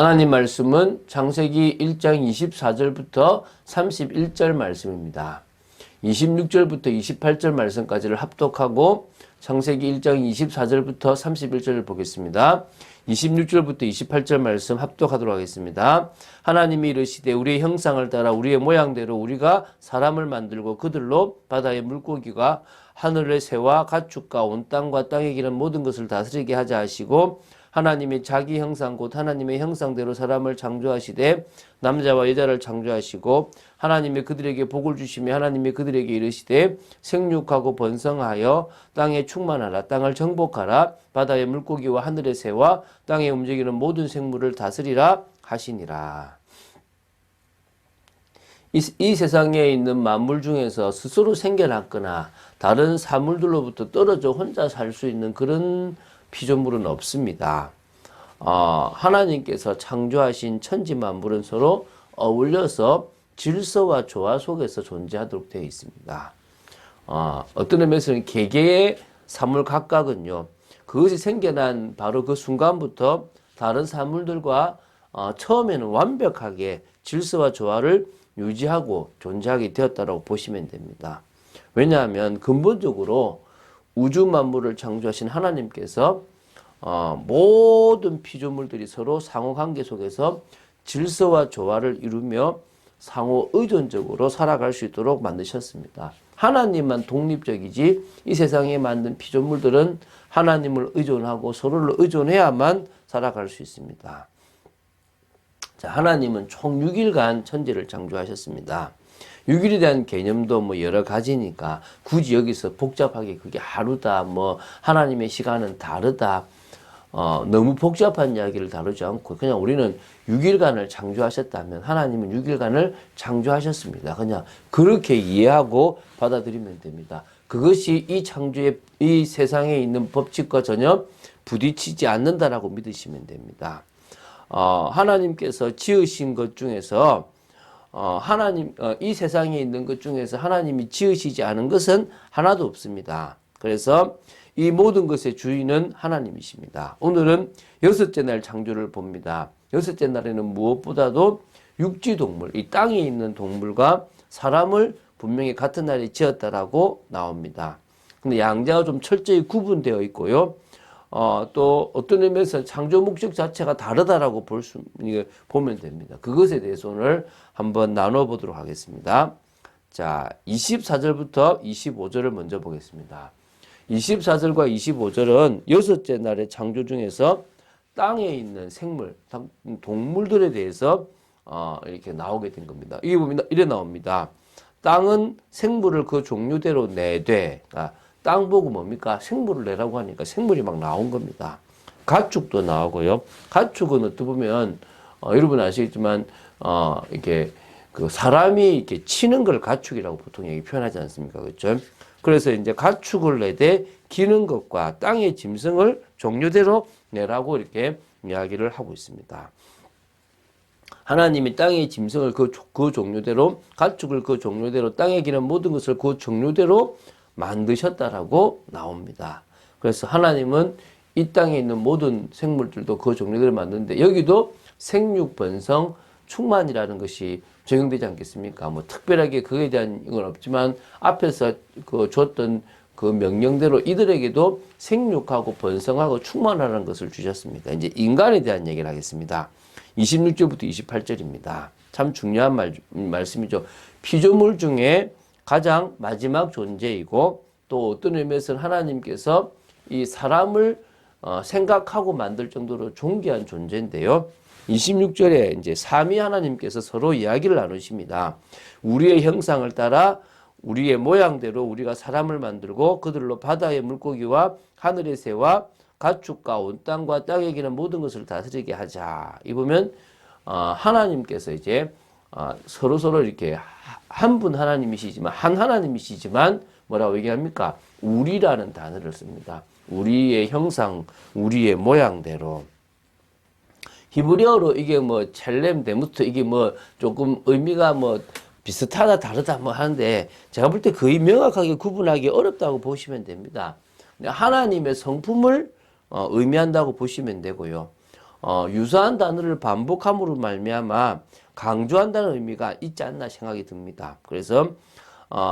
하나님 말씀은 창세기 1장 24절부터 31절 말씀입니다. 26절부터 28절 말씀까지를 합독하고 창세기 1장 24절부터 31절을 보겠습니다. 26절부터 28절 말씀 합독하도록 하겠습니다. 하나님이 이르시되 우리의 형상을 따라 우리의 모양대로 우리가 사람을 만들고 그들로 바다의 물고기와 하늘의 새와 가축과 온 땅과 땅에 기는 모든 것을 다스리게 하자 하시고 하나님이 자기 형상 곧 하나님의 형상대로 사람을 창조하시되 남자와 여자를 창조하시고 하나님이 그들에게 복을 주시며 하나님이 그들에게 이르시되 생육하고 번성하여 땅에 충만하라 땅을 정복하라 바다의 물고기와 하늘의 새와 땅에 움직이는 모든 생물을 다스리라 하시니라. 이 세상에 있는 만물 중에서 스스로 생겨났거나 다른 사물들로부터 떨어져 혼자 살 수 있는 그런 피조물은 없습니다. 하나님께서 창조하신 천지 만물은 서로 어울려서 질서와 조화 속에서 존재하도록 되어 있습니다. 어떤 의미에서는 개개의 사물 각각은요, 그것이 생겨난 바로 그 순간부터 다른 사물들과 처음에는 완벽하게 질서와 조화를 유지하고 존재하게 되었다고 보시면 됩니다. 왜냐하면 근본적으로 우주 만물을 창조하신 하나님께서 모든 피조물들이 서로 상호관계 속에서 질서와 조화를 이루며 상호 의존적으로 살아갈 수 있도록 만드셨습니다. 하나님만 독립적이지 이 세상에 만든 피조물들은 하나님을 의존하고 서로를 의존해야만 살아갈 수 있습니다. 자, 하나님은 총 6일간 천지를 창조하셨습니다. 6일에 대한 개념도 뭐 여러 가지니까 굳이 여기서 복잡하게 그게 하루다, 뭐 하나님의 시간은 다르다, 너무 복잡한 이야기를 다루지 않고 그냥 우리는 6일간을 창조하셨다면 하나님은 6일간을 창조하셨습니다. 그냥 그렇게 이해하고 받아들이면 됩니다. 그것이 이 창조의 이 세상에 있는 법칙과 전혀 부딪히지 않는다라고 믿으시면 됩니다. 하나님께서 지으신 것 중에서 이 세상에 있는 것 중에서 하나님이 지으시지 않은 것은 하나도 없습니다. 그래서 이 모든 것의 주인은 하나님이십니다. 오늘은 여섯째 날 창조를 봅니다. 여섯째 날에는 무엇보다도 육지동물, 이 땅에 있는 동물과 사람을 분명히 같은 날에 지었다라고 나옵니다. 근데 양자가 좀 철저히 구분되어 있고요. 또 어떤 의미에서 창조 목적 자체가 다르다라고 보면 됩니다. 그것에 대해서 오늘 한번 나눠보도록 하겠습니다. 자, 24절부터 25절을 먼저 보겠습니다. 24절과 25절은 여섯째 날의 창조 중에서 땅에 있는 생물, 동물들에 대해서 이렇게 나오게 된 겁니다. 이게 보면 이래 나옵니다. 땅은 생물을 그 종류대로 내되, 땅 보고 뭡니까? 생물을 내라고 하니까 생물이 막 나온 겁니다. 가축도 나오고요. 가축은 어떻게 보면, 여러분 아시겠지만, 이렇게 그 사람이 이렇게 치는 걸 가축이라고 보통 얘기 표현하지 않습니까? 그렇죠? 그래서 이제 가축을 내되 기는 것과 땅의 짐승을 종류대로 내라고 이렇게 이야기를 하고 있습니다. 하나님이 땅의 짐승을 그 종류대로, 가축을 그 종류대로, 땅에 기는 모든 것을 그 종류대로 만드셨다라고 나옵니다. 그래서 하나님은 이 땅에 있는 모든 생물들도 그 종류대로 만드는데 여기도 생육, 번성, 충만이라는 것이 적용되지 않겠습니까? 뭐 특별하게 그에 대한 건 없지만 앞에서 그 줬던 그 명령대로 이들에게도 생육하고 번성하고 충만하라는 것을 주셨습니다. 이제 인간에 대한 얘기를 하겠습니다. 26절부터 28절입니다. 참 중요한 말씀이죠. 피조물 중에 가장 마지막 존재이고 또 어떤 의미에서는 하나님께서 이 사람을 생각하고 만들 정도로 존귀한 존재인데요. 26절에 이제 삼위 하나님께서 서로 이야기를 나누십니다. 우리의 형상을 따라 우리의 모양대로 우리가 사람을 만들고 그들로 바다의 물고기와 하늘의 새와 가축과 온 땅과 땅에 기는 모든 것을 다스리게 하자. 이 보면 하나님께서 이제 서로 이렇게 한 분 하나님이시지만 한 하나님이시지만 뭐라고 얘기합니까? 우리라는 단어를 씁니다. 우리의 형상, 우리의 모양대로. 히브리어로 이게 뭐 첼렘 데무트 이게 뭐 조금 의미가 뭐 비슷하다 다르다 뭐 하는데 제가 볼 때 거의 명확하게 구분하기 어렵다고 보시면 됩니다. 하나님의 성품을 의미한다고 보시면 되고요. 유사한 단어를 반복함으로 말미암아 강조한다는 의미가 있지 않나 생각이 듭니다. 그래서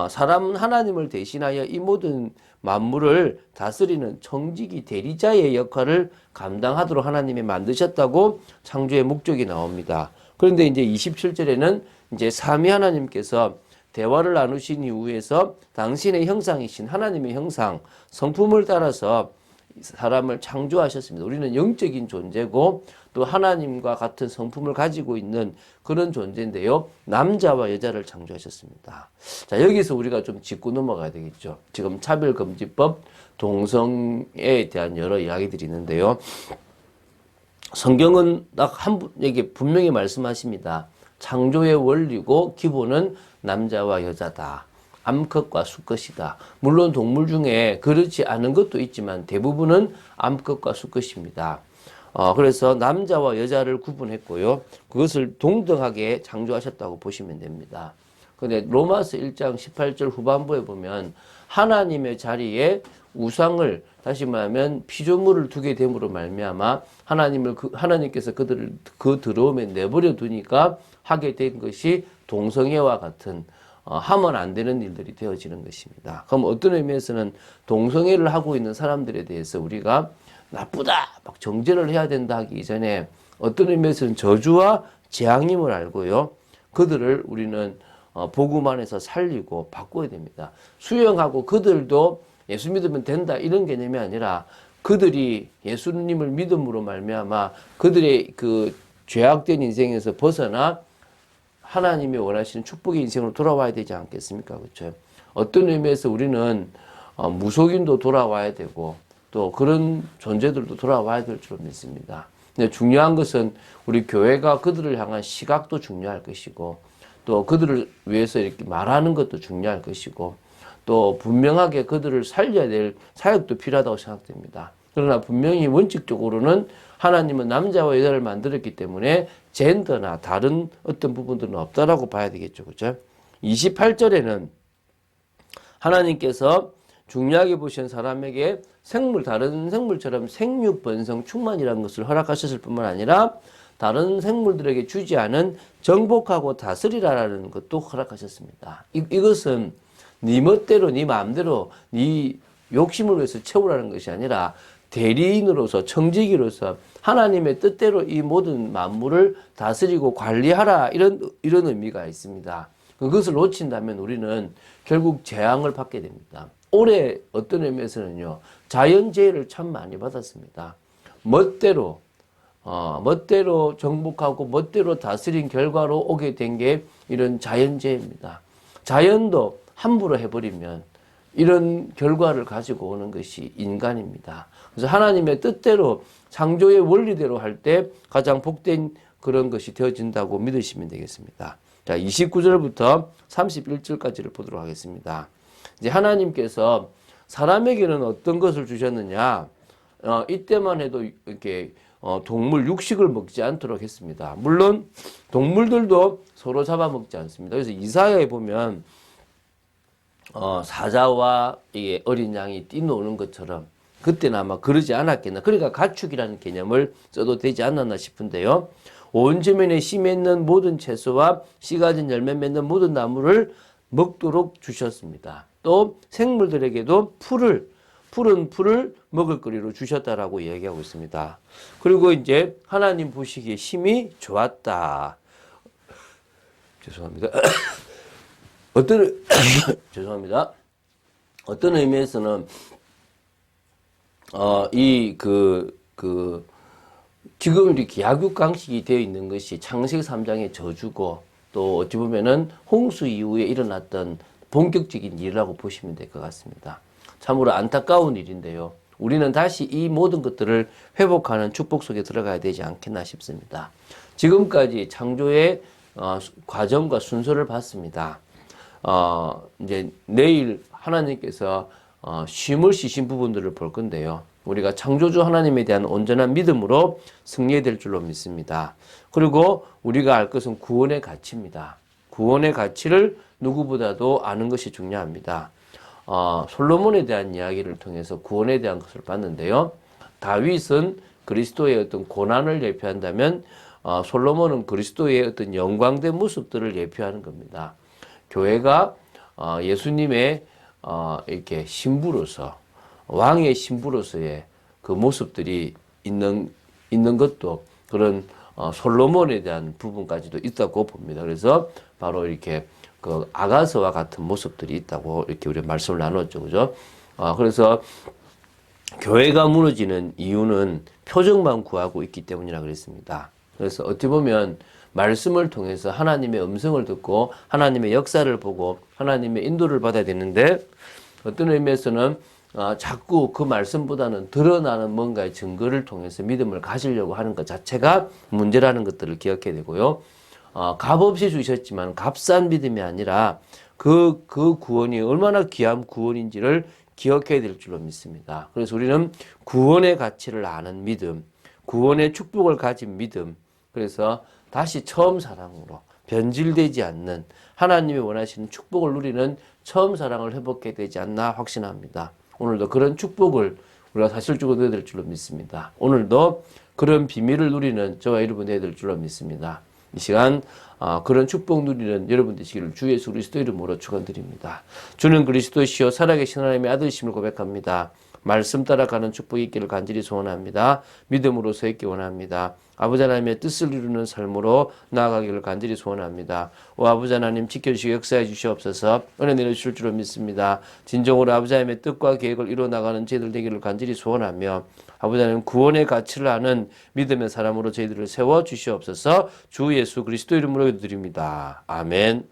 사람은 하나님을 대신하여 이 모든 만물을 다스리는 청지기 대리자의 역할을 감당하도록 하나님이 만드셨다고 창조의 목적이 나옵니다. 그런데 이제 27절에는 이제 삼위 하나님께서 대화를 나누신 이후에서 당신의 형상이신 하나님의 형상, 성품을 따라서 사람을 창조하셨습니다. 우리는 영적인 존재고 또 하나님과 같은 성품을 가지고 있는 그런 존재인데요. 남자와 여자를 창조하셨습니다. 자, 여기서 우리가 좀 짚고 넘어가야 되겠죠. 지금 차별금지법, 동성애에 대한 여러 이야기들이 있는데요. 성경은 딱 한 분에게 분명히 말씀하십니다. 창조의 원리고 기본은 남자와 여자다. 암컷과 수컷이다. 물론 동물 중에 그렇지 않은 것도 있지만 대부분은 암컷과 수컷입니다. 그래서 남자와 여자를 구분했고요. 그것을 동등하게 창조하셨다고 보시면 됩니다. 근데 로마서 1장 18절 후반부에 보면 하나님의 자리에 우상을 다시 말하면 피조물을 두게 됨으로 말미암아 하나님께서 그들을 그 더러움에 내버려 두니까 하게 된 것이 동성애와 같은 하면 안 되는 일들이 되어지는 것입니다. 그럼 어떤 의미에서는 동성애를 하고 있는 사람들에 대해서 우리가 나쁘다 막 정죄를 해야 된다 하기 이전에 어떤 의미에서는 저주와 재앙임을 알고요. 그들을 우리는 복음 안에서 살리고 바꿔야 됩니다. 수용하고 그들도 예수 믿으면 된다 이런 개념이 아니라 그들이 예수님을 믿음으로 말미암아 그들의 그 죄악된 인생에서 벗어나 하나님이 원하시는 축복의 인생으로 돌아와야 되지 않겠습니까? 그렇죠? 어떤 의미에서 우리는 무속인도 돌아와야 되고 또 그런 존재들도 돌아와야 될 줄로 믿습니다. 근데 중요한 것은 우리 교회가 그들을 향한 시각도 중요할 것이고 또 그들을 위해서 이렇게 말하는 것도 중요할 것이고 또 분명하게 그들을 살려야 될 사역도 필요하다고 생각됩니다. 그러나 분명히 원칙적으로는 하나님은 남자와 여자를 만들었기 때문에 젠더나 다른 어떤 부분들은 없다라고 봐야 되겠죠. 그죠? 28절에는 하나님께서 중요하게 보신 사람에게 다른 생물처럼 생육, 번성, 충만이라는 것을 허락하셨을 뿐만 아니라 다른 생물들에게 주지 않은 정복하고 다스리라라는 것도 허락하셨습니다. 이것은 네 멋대로, 네 마음대로, 네 욕심을 위해서 채우라는 것이 아니라 대리인으로서, 청지기로서 하나님의 뜻대로 이 모든 만물을 다스리고 관리하라 이런 의미가 있습니다. 그것을 놓친다면 우리는 결국 재앙을 받게 됩니다. 올해 어떤 의미에서는요, 자연재해를 참 많이 받았습니다. 멋대로 정복하고 멋대로 다스린 결과로 오게 된 게 이런 자연재해입니다. 자연도 함부로 해버리면 이런 결과를 가지고 오는 것이 인간입니다. 그래서 하나님의 뜻대로 창조의 원리대로 할 때 가장 복된 그런 것이 되어진다고 믿으시면 되겠습니다. 자, 29절부터 31절까지를 보도록 하겠습니다. 이제 하나님께서 사람에게는 어떤 것을 주셨느냐? 이때만 해도 이렇게 동물 육식을 먹지 않도록 했습니다. 물론 동물들도 서로 잡아먹지 않습니다. 그래서 이사야에 보면 사자와 이 어린 양이 뛰노는 것처럼 그때는 아마 그러지 않았겠나. 그러니까 가축이라는 개념을 써도 되지 않았나 싶은데요. 온 지면에 씨 맺는 모든 채소와 씨 가진 열매 맺는 모든 나무를 먹도록 주셨습니다. 또 생물들에게도 푸른 풀을 먹을 거리로 주셨다라고 이야기하고 있습니다. 그리고 이제 하나님 보시기에 심히 좋았다. 죄송합니다. 죄송합니다. 어떤 의미에서는 지금 이렇게 약육강식이 되어 있는 것이 창세기 3장의 저주고 또 어찌 보면은 홍수 이후에 일어났던 본격적인 일이라고 보시면 될 것 같습니다. 참으로 안타까운 일인데요. 우리는 다시 이 모든 것들을 회복하는 축복 속에 들어가야 되지 않겠나 싶습니다. 지금까지 창조의 과정과 순서를 봤습니다. 이제 내일 하나님께서 쉼을 쉬신 부분들을 볼 건데요. 우리가 창조주 하나님에 대한 온전한 믿음으로 승리될 줄로 믿습니다. 그리고 우리가 알 것은 구원의 가치입니다. 구원의 가치를 누구보다도 아는 것이 중요합니다. 솔로몬에 대한 이야기를 통해서 구원에 대한 것을 봤는데요. 다윗은 그리스도의 어떤 고난을 예표한다면 솔로몬은 그리스도의 어떤 영광된 모습들을 예표하는 겁니다. 교회가 예수님의 이렇게 신부로서 왕의 신부로서의 그 모습들이 있는 것도 그런 솔로몬에 대한 부분까지도 있다고 봅니다. 그래서 바로 이렇게 그 아가서와 같은 모습들이 있다고 이렇게 우리 말씀을 나눴죠, 그죠? 그래서 교회가 무너지는 이유는 표적만 구하고 있기 때문이라 그랬습니다. 그래서 어찌 보면 말씀을 통해서 하나님의 음성을 듣고 하나님의 역사를 보고 하나님의 인도를 받아야 되는데 어떤 의미에서는 자꾸 그 말씀보다는 드러나는 뭔가의 증거를 통해서 믿음을 가지려고 하는 것 자체가 문제라는 것들을 기억해야 되고요. 값없이 주셨지만 값싼 믿음이 아니라 그 구원이 얼마나 귀한 구원인지를 기억해야 될 줄로 믿습니다. 그래서 우리는 구원의 가치를 아는 믿음, 구원의 축복을 가진 믿음, 그래서 다시 처음 사랑으로 변질되지 않는 하나님이 원하시는 축복을 누리는 처음 사랑을 회복해야 되지 않나 확신합니다. 오늘도 그런 축복을 우리가 사실적으로 누려야 될 줄로 믿습니다. 오늘도 그런 비밀을 누리는 저와 여러분 되어야 될 줄로 믿습니다. 이 시간 그런 축복 누리는 여러분 되시기를 주 예수 그리스도 이름으로 축원드립니다. 주는 그리스도시요 살아계신 하나님의 아들이심을 고백합니다. 말씀 따라가는 축복이 있기를 간절히 소원합니다. 믿음으로 서 있기 원합니다. 아버지 하나님의 뜻을 이루는 삶으로 나아가기를 간절히 소원합니다. 오 아버지 하나님 지켜주시고 역사해 주시옵소서. 은혜 내려주실 줄로 믿습니다. 진정으로 아버지 하나님의 뜻과 계획을 이루어나가는 저희들 되기를 간절히 소원하며 아버지 하나님 구원의 가치를 아는 믿음의 사람으로 저희들을 세워주시옵소서. 주 예수 그리스도 이름으로 기도드립니다. 아멘.